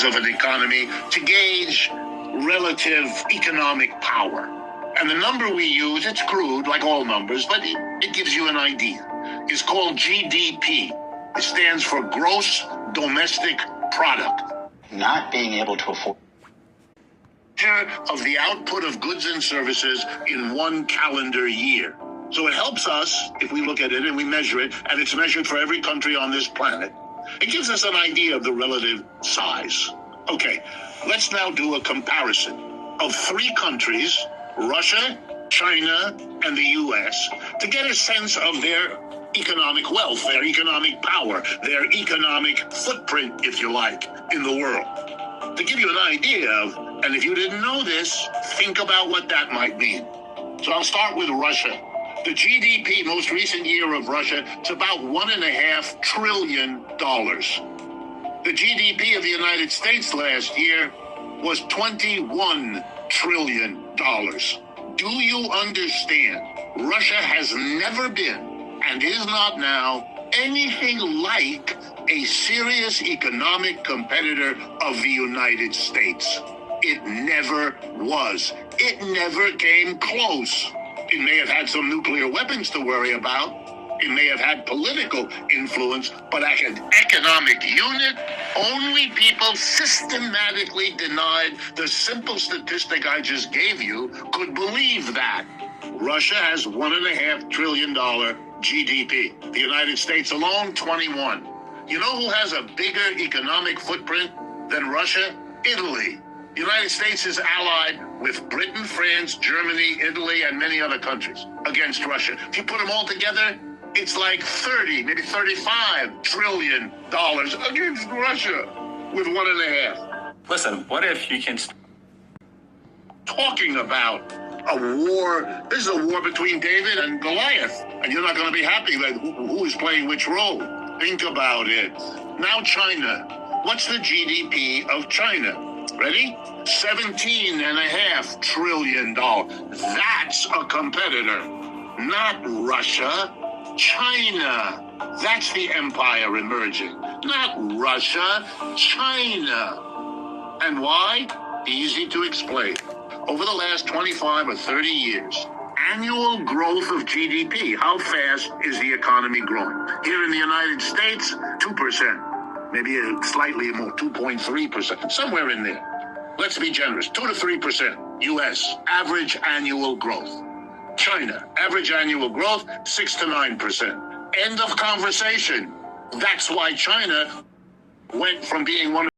of an economy to gauge relative economic power. And the number we use, it's crude like all numbers, but it gives you an idea. It's called GDP. It stands for Gross Domestic Product. Not being able to afford of the output of goods and services in one calendar year. So it helps us if we look at it and we measure it, and it's measured for every country on this planet. It gives us an idea of the relative size. Okay, let's now do a comparison of three countries, Russia, China, and the US, to get a sense of their economic wealth, their economic power, their economic footprint, if you like, in the world. To give you an idea of, and if you didn't know this, think about what that might mean. So I'll start with Russia. The GDP, most recent year of Russia, it's about $1.5 trillion. The GDP of the United States last year was $21 trillion. Do you understand? Russia has never been, and is not now, anything like a serious economic competitor of the United States. It never was. It never came close. It may have had some nuclear weapons to worry about. It may have had political influence, but as an economic unit, only people systematically denied the simple statistic I just gave you could believe that. Russia has $1.5 trillion GDP. The United States alone, 21. You know who has a bigger economic footprint than Russia? Italy. The United States is allied with Britain, France, Germany, Italy, and many other countries against Russia. If you put them all together, it's like 30, maybe $35 trillion against Russia with 1.5. Listen, what if you can... Talking about a war, this is a war between David and Goliath, and you're not going to be happy that who is playing which role. Think about it. Now China. What's the GDP of China? Ready? $17.5 trillion. That's a competitor. Not Russia. China. That's the empire emerging. Not Russia. China. And why? Easy to explain. Over the last 25 or 30 years, annual growth of GDP, how fast is the economy growing? Here in the United States, 2%. Maybe slightly more, 2.3%, somewhere in there. Let's be generous, 2 to 3%. US, average annual growth. China, average annual growth, 6 to 9%. End of conversation. That's why China went from being one of